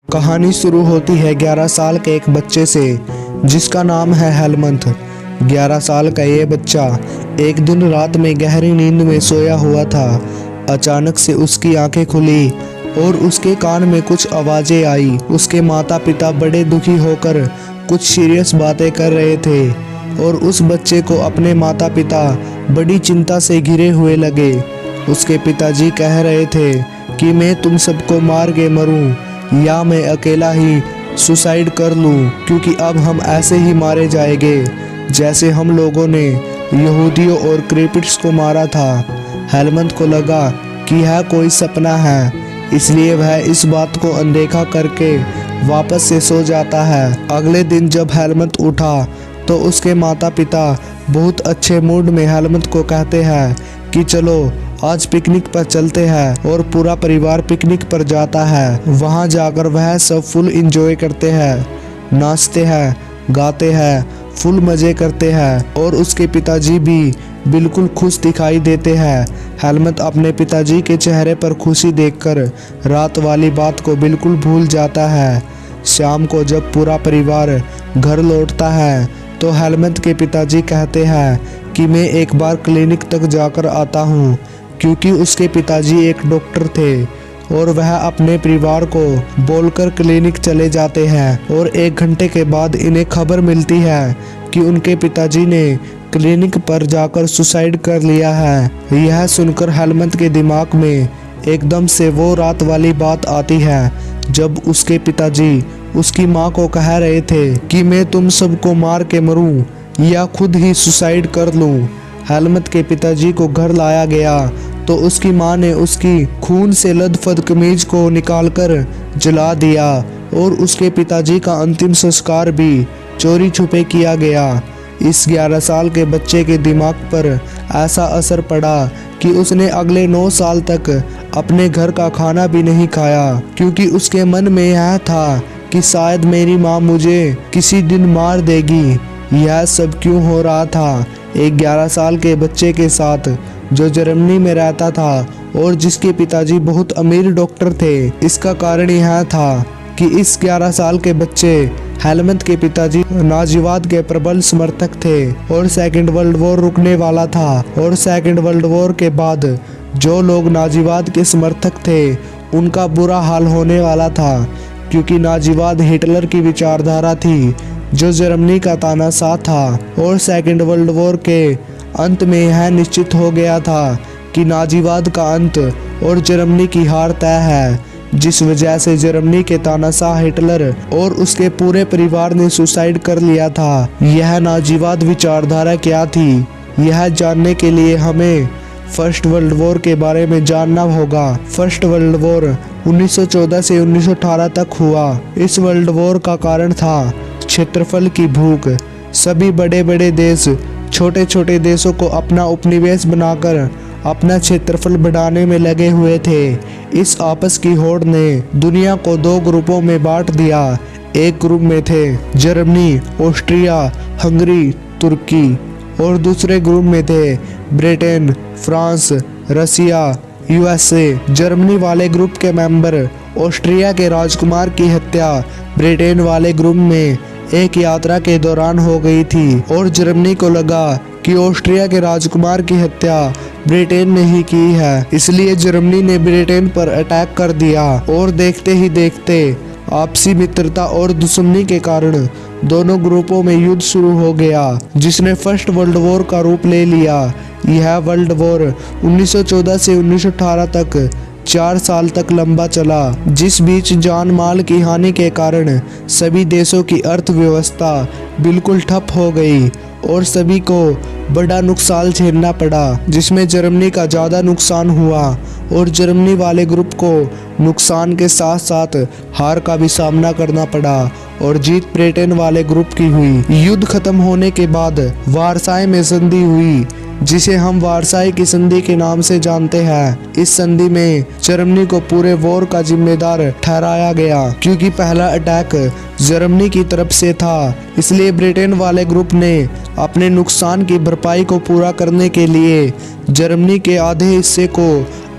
कहानी शुरू होती है 11 साल के एक बच्चे से जिसका नाम है हेलमंथ। 11 साल का ये बच्चा एक दिन रात में गहरी नींद में सोया हुआ था। अचानक से उसकी आंखें खुली और उसके कान में कुछ आवाज़ें आई। उसके माता पिता बड़े दुखी होकर कुछ सीरियस बातें कर रहे थे और उस बच्चे को अपने माता पिता बड़ी चिंता से घिरे हुए लगे। उसके पिताजी कह रहे थे कि मैं तुम सबको मार के मरूं या मैं अकेला ही सुसाइड कर लूं, क्योंकि अब हम ऐसे ही मारे जाएंगे जैसे हम लोगों ने यहूदियों और क्रेपिट्स को मारा था। हेलमंथ को लगा कि यह कोई सपना है, इसलिए वह इस बात को अनदेखा करके वापस से सो जाता है। अगले दिन जब हेलमंथ उठा तो उसके माता पिता बहुत अच्छे मूड में हेलमंथ को कहते हैं कि चलो आज पिकनिक पर चलते हैं, और पूरा परिवार पिकनिक पर जाता है। वहां जाकर वह सब फुल एंजॉय करते हैं, नाचते हैं, गाते हैं, फुल मजे करते हैं और उसके पिताजी भी बिल्कुल खुश दिखाई देते हैं। हेलमंथ अपने पिताजी के चेहरे पर खुशी देखकर रात वाली बात को बिल्कुल भूल जाता है। शाम को जब पूरा परिवार घर लौटता है तो हेलमंथ के पिताजी कहते हैं कि मैं एक बार क्लिनिक तक जाकर आता हूँ, क्योंकि उसके पिताजी एक डॉक्टर थे और वह अपने परिवार को बोलकर क्लिनिक चले जाते हैं। और 1 घंटे के बाद इन्हें खबर मिलती है कि उनके पिताजी ने क्लिनिक पर जाकर सुसाइड कर लिया है। यह सुनकर हेलमंथ के दिमाग में एकदम से वो रात वाली बात आती है जब उसके पिताजी उसकी माँ को कह रहे थे कि मैं तुम सबको मार के मरूं या खुद ही सुसाइड कर लूं। हेलमंथ के पिताजी को घर लाया गया तो उसकी मां ने उसकी खून से लथपथ कमीज को निकालकर जला दिया और उसके पिताजी का अंतिम संस्कार भी चोरी छुपे किया गया। इस 11 साल के बच्चे के दिमाग पर ऐसा असर पड़ा कि उसने अगले 9 साल तक अपने घर का खाना भी नहीं खाया, क्योंकि उसके मन में यह था कि शायद मेरी माँ मुझे किसी दिन मार देगी। यह सब क्यों हो रहा था एक 11 साल के बच्चे के साथ जो जर्मनी में रहता था और जिसके पिताजी बहुत अमीर डॉक्टर थे। इसका कारण यह था कि इस 11 साल के बच्चे हेलमंथ के पिताजी नाजीवाद के प्रबल समर्थक थे और सेकंड वर्ल्ड वॉर रुकने वाला था। और सेकंड वर्ल्ड वॉर के बाद जो लोग नाजीवाद के समर्थक थे उनका बुरा हाल होने वाला था, क्योंकि नाजीवाद हिटलर की विचारधारा थी जो जर्मनी का तानाशाह था। और सेकंड वर्ल्ड वॉर के अंत में यह निश्चित हो गया था कि नाजीवाद का अंत और जर्मनी की हार तय है, जिस वजह से जर्मनी के तानाशाह हिटलर और उसके पूरे परिवार ने सुसाइड कर लिया था। यह नाजीवाद विचारधारा क्या थी, यह जानने के लिए हमें फर्स्ट वर्ल्ड वॉर के बारे में जानना होगा। फर्स्ट वर्ल्ड वॉर 1914 से 1918 तक हुआ। इस वर्ल्ड वॉर का कारण था क्षेत्रफल की भूख। सभी बड़े बड़े देश छोटे छोटे देशों को अपना उपनिवेश बनाकर अपना क्षेत्रफल बढ़ाने में लगे हुए थे। इस आपस की होड़ ने दुनिया को 2 ग्रुपों में बांट दिया। एक ग्रुप में थे जर्मनी, ऑस्ट्रिया, हंगरी, तुर्की, और दूसरे ग्रुप में थे ब्रिटेन, फ्रांस, रसिया, यूएसए। जर्मनी वाले ग्रुप के मेंबर ऑस्ट्रिया के राजकुमार की हत्या ब्रिटेन वाले ग्रुप में एक यात्रा के दौरान हो गई थी और जर्मनी को लगा कि ऑस्ट्रिया के राजकुमार की हत्या ब्रिटेन ने ही की है, इसलिए जर्मनी ने ब्रिटेन पर अटैक कर दिया। और देखते ही देखते आपसी मित्रता और दुश्मनी के कारण दोनों ग्रुपों में युद्ध शुरू हो गया, जिसने फर्स्ट वर्ल्ड वॉर का रूप ले लिया। यह वर्ल्ड वॉर 1914 से 1918 तक 4 साल तक लंबा चला, जिस बीच जान माल की हानि के कारण सभी देशों की अर्थव्यवस्था बिल्कुल ठप हो गई और सभी को बड़ा नुकसान झेलना पड़ा, जिसमें जर्मनी का ज़्यादा नुकसान हुआ और जर्मनी वाले ग्रुप को नुकसान के साथ साथ हार का भी सामना करना पड़ा और जीत ब्रिटेन वाले ग्रुप की हुई। युद्ध खत्म होने के बाद वारसाई में संधि हुई, जिसे हम वारसाई की संधि के नाम से जानते हैं। इस संधि में जर्मनी को पूरे वॉर का जिम्मेदार ठहराया गया, क्योंकि पहला अटैक जर्मनी की तरफ से था। इसलिए ब्रिटेन वाले ग्रुप ने अपने नुकसान की भरपाई को पूरा करने के लिए जर्मनी के आधे हिस्से को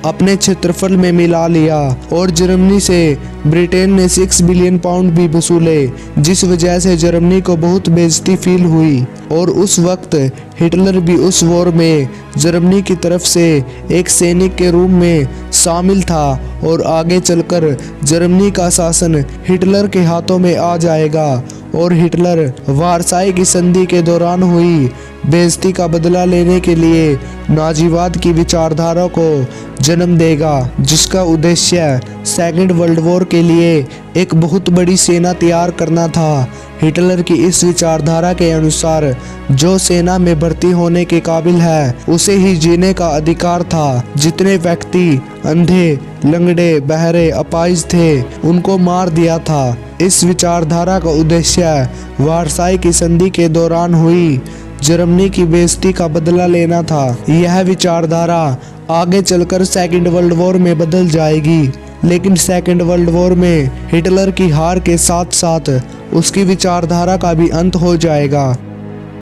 अपने क्षेत्रफल में मिला लिया और जर्मनी से ब्रिटेन ने 6 बिलियन पाउंड भी वसूले, जिस वजह से जर्मनी को बहुत बेइज्जती फील हुई। और उस वक्त हिटलर भी उस वॉर में जर्मनी की तरफ से एक सैनिक के रूप में शामिल था और आगे चलकर जर्मनी का शासन हिटलर के हाथों में आ जाएगा और हिटलर वारसाई की संधि के दौरान हुई बेइज्जती का बदला लेने के लिए नाजीवाद की विचारधारा को जन्म देगा, जिसका उद्देश्य सेकेंड वर्ल्ड वॉर के लिए एक बहुत बड़ी सेना तैयार करना था। हिटलर की इस विचारधारा के अनुसार जो सेना में भर्ती होने के काबिल है उसे ही जीने का अधिकार था। जितने व्यक्ति अंधे, लंगड़े, बहरे, अपाहिज थे उनको मार दिया था। इस विचारधारा का उद्देश्य वारसाई की संधि के दौरान हुई जर्मनी की बेइज्जती का बदला लेना था। यह विचारधारा आगे चलकर सेकेंड वर्ल्ड वॉर में बदल जाएगी, लेकिन सेकेंड वर्ल्ड वॉर में हिटलर की हार के साथ साथ उसकी विचारधारा का भी अंत हो जाएगा।